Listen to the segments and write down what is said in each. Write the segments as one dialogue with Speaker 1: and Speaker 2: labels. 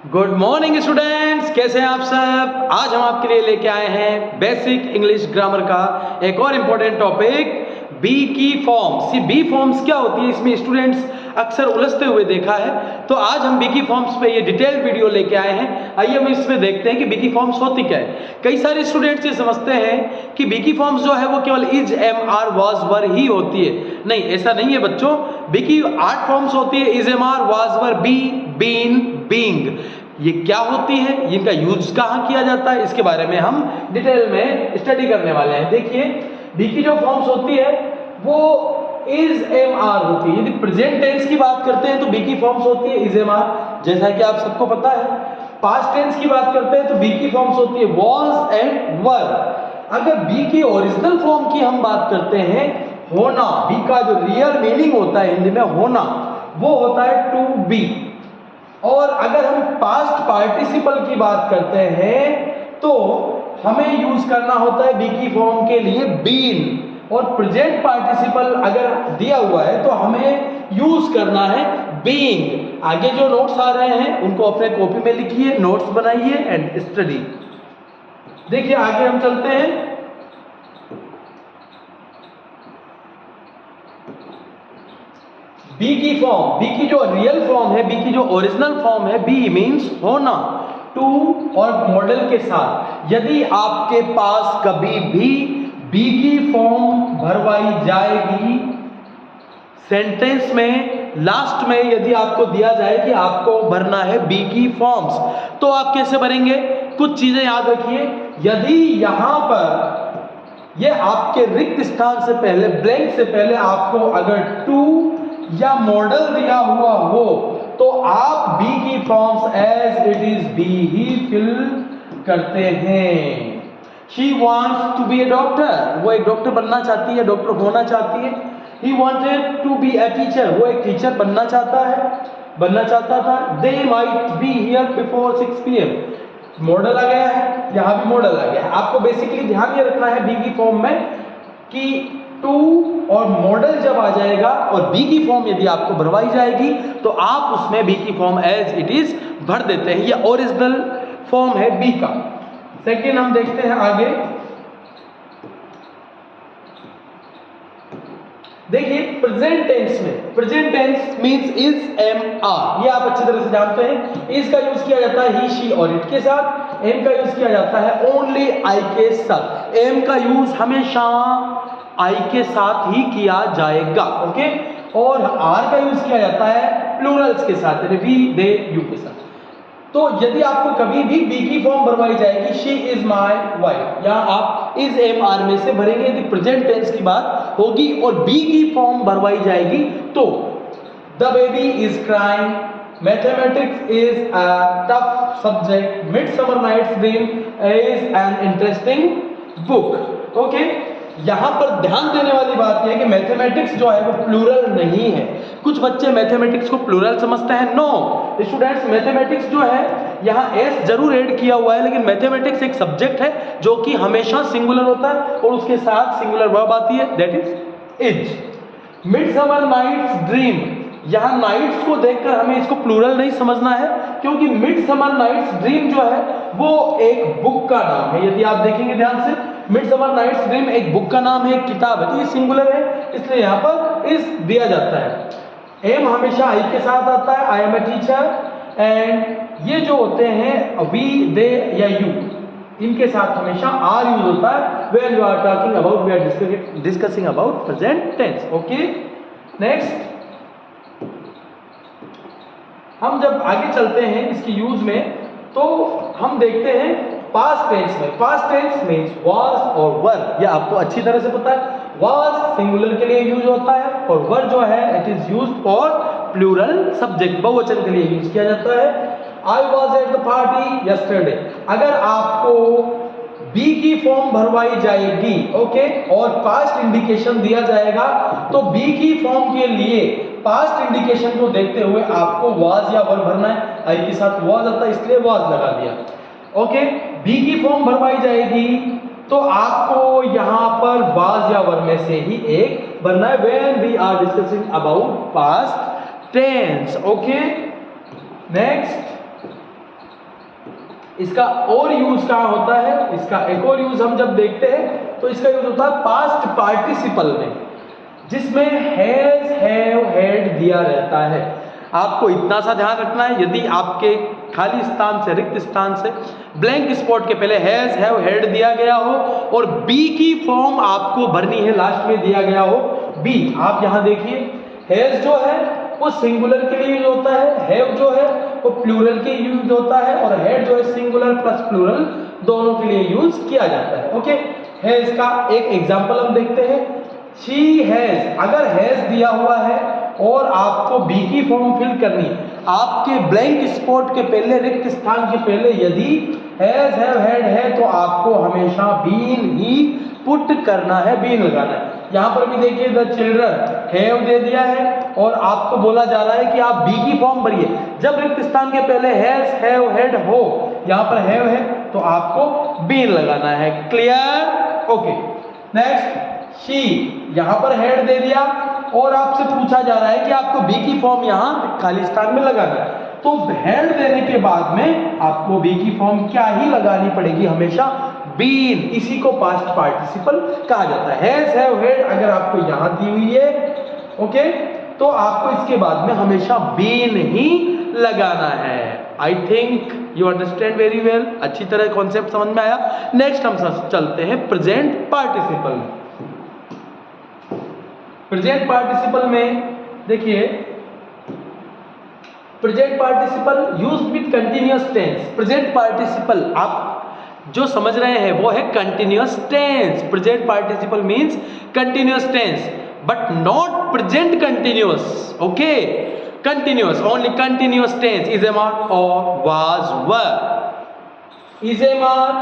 Speaker 1: Good morning students, कैसे हैं आप सब। आज हम आपके लिए लेके आए हैं बेसिक इंग्लिश ग्रामर का एक और इम्पोर्टेंट टॉपिक, बी की फॉर्म्स। ये बी फॉर्म्स क्या होती है, इसमें स्टूडेंट्स अक्सर उलझते हुए देखा है। तो आज हम बी की फॉर्म्स पे ये डिटेल्ड वीडियो लेके आए हैं। आइए हम इसमें देखते हैं कि बी की फॉर्म्स होती क्या है। कई सारे स्टूडेंट्स ये समझते हैं कि बी की फॉर्म्स जो है वो केवल इज, एम, आर, वाज, वर ही होती है। नहीं, ऐसा नहीं है बच्चों। बी की 8 फॉर्म्स होती है, is, am, are, was, were, be, been, being. ये क्या होती है, इनका यूज कहाँ किया जाता है, इसके बारे में हम डिटेल में स्टडी करने वाले हैं। देखिए, बी की जो फॉर्म्स होती है वो इज, एम, आर होती है। यदि प्रेजेंट टेंस की बात करते हैं तो बी की फॉर्म्स होती है इज, एम, आर, जैसा कि आप सबको पता है। पास्ट टेंस की बात करते हैं तो बी की फॉर्म्स होती है वॉज एंड वर। अगर बी की ओरिजिनल फॉर्म की हम बात करते हैं, होना, बी का जो रियल मीनिंग होता है हिंदी में होना, वो होता है टू बी। और अगर हम पास्ट पार्टिसिपल की बात करते हैं तो हमें यूज करना होता है बी की फॉर्म के लिए बीन। और प्रेजेंट पार्टिसिपल अगर दिया हुआ है तो हमें यूज करना है बीइंग। आगे जो नोट्स आ रहे हैं उनको अपने कॉपी में लिखिए, नोट्स बनाइए एंड स्टडी। देखिए आगे हम चलते हैं। बी की फॉर्म, बी की जो रियल फॉर्म है, बी की जो ओरिजिनल फॉर्म है, बी मीन्स होना, टू और मॉडल के साथ। यदि आपके पास कभी भी बी की फॉर्म भरवाई जाएगी सेंटेंस में, लास्ट में यदि आपको दिया जाए कि आपको भरना है बी की फॉर्म्स, तो आप कैसे भरेंगे? कुछ चीजें याद रखिए। यदि यहां पर ये आपके रिक्त स्थान से पहले, ब्लैंक से पहले आपको अगर टू या मॉडल दिया हुआ हो तो आप बी की forms as it is be ही फिल करते हैं। She wants to be a doctor, वो एक डॉक्टर बनना चाहती है, डॉक्टर होना चाहती है। He wanted to be a teacher, वो एक टीचर बनना चाहता है, बनना चाहता था। They might be here before 6 PM, model आ गया है, यहां भी मॉडल आ गया है। आपको बेसिकली ध्यान ये रखना है बी की फॉर्म में कि टू और मॉडल जब आ जाएगा और बी की फॉर्म यदि आपको भरवाई जाएगी तो आप उसमें बी की फॉर्म एज इट इज भर देते हैं। ये ओरिजिनल फॉर्म है बी का। सेकेंड हम देखते हैं आगे। देखिए प्रेजेंट टेंस में, present tense means is, am, are, ये आप अच्छी तरह से जानते हैं। इज का यूज किया जाता है ही, शी और इट के साथ। एम का यूज किया जाता है ओनली आई के साथ। एम का यूज हमेशा आई के साथ ही किया जाएगा, ओके। और आर का यूज किया जाता है प्लूरल्स के साथ, वी, दे, यू के साथ। तो यदि आपको कभी भी बी की फॉर्म भरवाई जाएगी, शी इज माई वाइफ, या आप इज, एम, आर में से भरेंगे यदि प्रेजेंट टेंस की बात होगी। और बी की फॉर्म भरवाई जाएगी तो the baby is crying, mathematics is a tough subject, Midsummer Night's Dream is an interesting book, okay. यहां पर ध्यान देने वाली बात यह है कि मैथमेटिक्स जो है वो प्लूरल नहीं है। कुछ बच्चे मैथमेटिक्स को प्लूरल समझते हैं। नो स्टूडेंट्स, मैथमेटिक्स जो है यहाँ एस जरूर ऐड किया हुआ है, लेकिन मैथमेटिक्स एक सब्जेक्ट है जो कि हमेशा सिंगुलर होता है और उसके साथ सिंगुलर वर्ब आती है, that is. Midsummer Night's Dream, यहाँ नाइट्स को देखकर हमें इसको प्लूरल नहीं समझना है, क्योंकि मिडसमर नाइट्स ड्रीम जो है वो एक बुक का नाम है। यदि आप देखेंगे ध्यान से, मिडसमर नाइट्स ड्रीम एक बुक का नाम है, एक किताब है, तो ये सिंगुलर है, इसलिए यहाँ पर इस दिया जाता है। एम हमेशा आई के साथ आता है, I am a teacher. And ये जो होते हैं वी, दे या यू, इनके साथ हमेशा आर यूज होता है when you are talking about, we are discussing about present tense, okay. Next हम जब आगे चलते हैं इसकी यूज में तो हम देखते हैं पास्ट टेंस में। पास्ट टेंस मींस वाज और वर, ये आपको अच्छी तरह से पता है। वाज सिंगुलर के लिए यूज होता है और वर जो है it is used for plural subject, बहुवचन के लिए यूज किया जाता है। I was at the party yesterday, अगर आपको बी की फॉर्म भरवाई जाएगी, ओके, और पास्ट इंडिकेशन दिया जाएगा तो बी की फॉर्म के लिए पास्ट इंडिकेशन को देखते हुए आपको वाज या वर भरना है। आई के साथ वाज आता है इसलिए वाज लगा दिया, ओके। बी की फॉर्म भरवाई जाएगी तो आपको यहां पर वाज या वर में से ही एक भरना है when we are discussing about past tense, okay. Next इसका और यूज कहाँ होता है, इसका एक और यूज हम जब देखते हैं तो इसका यूज होता है पास्ट पार्टिसिपल में, जिसमें हैज हैव हैड दिया रहता है। आपको इतना सा ध्यान रखना है, यदि आपके खाली स्थान से, रिक्त स्थान से ब्लैंक स्पॉट के पहले हैज हैव हैड दिया गया हो और बी की फॉर्म आपको भरनी है, लास्ट में दिया गया हो बी। आप यहां देखिए, हैज जो है वो सिंगुलर के लिए यूज होता है, हैव जो है वो प्लूरल के यूज होता है, और हैड जो है सिंगुलर प्लस प्लूरल दोनों के लिए यूज किया जाता है। ओके, हैज का एक एग्जांपल हम देखते हैं। शी हैज, अगर हैज दिया हुआ है और आपको बी की फॉर्म फिल करनी है, आपके ब्लैंक स्पॉट के पहले, रिक्त स्थान के पहले यदि हैज हैव हैड है तो आपको हमेशा बीन ही पुट करना है, बीन लगाना है। यहां पर भी देखिए द चिल्ड्रन हैव दे दिया है और आपको बोला जा रहा है कि आप बी की फॉर्म भरिए। जब रिक्त स्थान के पहले हैज हैव हैड हो, यहां पर हैव है तो आपको बीन लगाना है। क्लियर? ओके, नेक्स्ट शी, यहां पर हैड दे दिया और आपसे पूछा जा रहा है कि आपको बी की फॉर्म यहां खाली स्थान में लगाना है, तो हैड देने के बाद में आपको बी की फॉर्म क्या ही लगानी पड़ेगी, हमेशा बीन। इसी को पास्ट पार्टिसिपल कहा जाता है। हैज हैव हैड अगर आपको यहां दी हुई है, ओके, तो आपको इसके बाद में हमेशा बीन ही लगाना है। I think you understand very well, अच्छी तरह कॉन्सेप्ट समझ में आया। नेक्स्ट हम चलते हैं प्रेजेंट पार्टिसिपल में। प्रेजेंट पार्टिसिपल में देखिए, present participle used with continuous tense. Present participle आप जो समझ रहे हैं वो है continuous tense. Present participle means continuous tense but not present continuous. Okay, continuous, only continuous tense, is am are और was were. Is am are,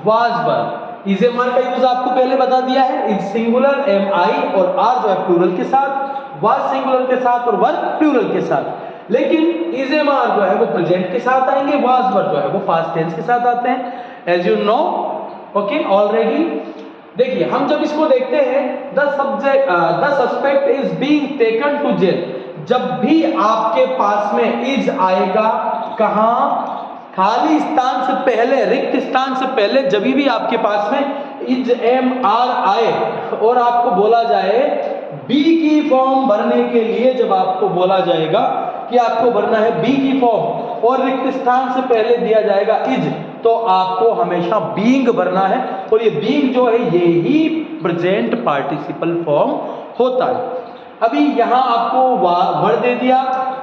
Speaker 1: was were. Is am are का use आपको पहले बता दिया है, इज सिंगुलर एम आई और are जो है प्लूरल के साथ, वाज सिंगुलर के साथ और वर प्लूरल के साथ। लेकिन इज एम आर जो है वो प्रेजेंट के साथ आएंगे, वाज वर जो है वो पास्ट टेंस के साथ आते हैं, as you know. Okay, already देखिए, हम जब इसको देखते हैं, the suspect is being taken to jail, जब भी आपके पास में इज आएगा, कहां, खाली स्थान से पहले, रिक्त स्थान से पहले, जब भी आपके पास में इज एम आर आए और आपको बोला जाए बी की फॉर्म भरने के लिए, जब आपको बोला जाएगा कि आपको भरना है बी की फॉर्म और रिक्त स्थान से पहले दिया जाएगा इज, तो आपको हमेशा बीइंग भरना है, और ये बीइंग जो है ये ही प्रेजेंट पार्टिसिपल फॉर्म होता है। अभी यहां आपको वर दे दिया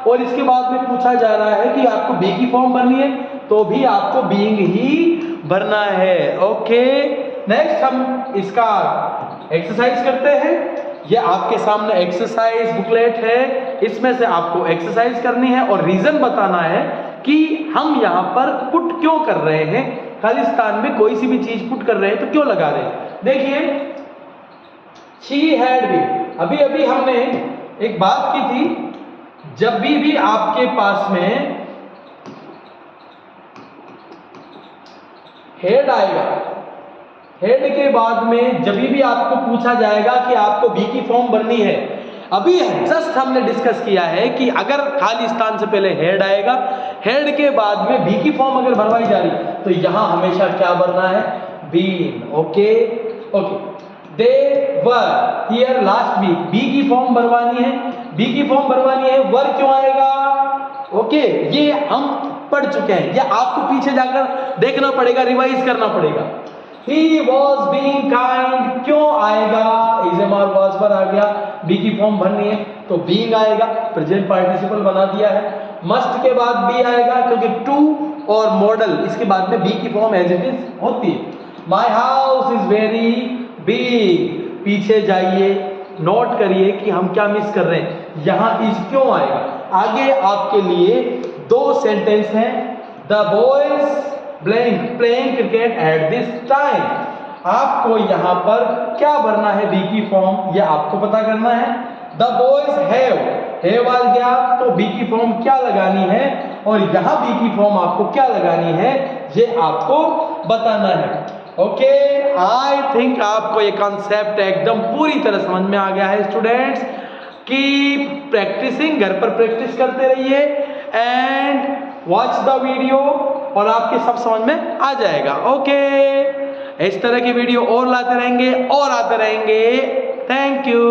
Speaker 1: और इसके बाद में पूछा जा रहा है कि आपको बी की फॉर्म भरनी है, तो भी आपको बीइंग ही भरना है। ओके, नेक्स्ट हम इसका एक्सरसाइज करते हैं। ये आपके सामने एक्सरसाइज बुकलेट है, इसमें से आपको एक्सरसाइज करनी है और रीजन बताना है कि हम यहां पर पुट क्यों कर रहे हैं, खाली स्थान में कोई सी भी चीज पुट कर रहे हैं तो क्यों लगा रहे हैं। देखिए, शी हैड बीन, अभी अभी हमने एक बात की थी, जब भी आपके पास में हेड आएगा, हेड के बाद में जब भी आपको पूछा जाएगा कि आपको बी की फॉर्म भरनी है, अभी जस्ट हमने डिस्कस किया है कि अगर खाली स्थान से पहले हेड आएगा, हेड के बाद में बी की फॉर्म अगर भरवाई जा रही तो यहां हमेशा क्या भरना है, been. Okay okay, they were here last week, be की फॉर्म भरवानी है, बी की फॉर्म भरवानी है, वर क्यों आएगा। ओके, ये हम पढ़ चुके हैं, ये आपको पीछे जाकर देखना पड़ेगा, रिवाइज करना पड़ेगा। He was being kind क्यों आएगा, इज एम आर वाज पर आ गया, बी की फॉर्म भरनी है तो बीइंग आएगा, प्रेजेंट पार्टिसिपल बना दिया है। मस्ट के बाद बी आएगा क्योंकि टू और मॉडल, इसके बाद में बी की फॉर्म एज इट इज होती है। My house is very big, पीछे जाइए, नोट करिए कि हम क्या मिस कर रहे हैं, यहां इज क्यों आएगा। आगे आपके लिए दो सेंटेंस हैं, the boys blank playing cricket at this time. आपको यहां पर क्या भरना है, बी की फॉर्म, ये आपको पता करना है। द बॉयज हैव आ गया तो बी की फॉर्म क्या लगानी है, और यहां बी की फॉर्म आपको क्या लगानी है, ये आपको बताना है। ओके, आई थिंक आपको ये कॉन्सेप्ट एकदम पूरी तरह समझ में आ गया है स्टूडेंट्स। की प्रैक्टिसिंग, घर पर प्रैक्टिस करते रहिए एंड वॉच द वीडियो। और आपके सब समझ में आ जाएगा। ओके, इस तरह की वीडियो और लाते रहेंगे और आते रहेंगे। Thank you.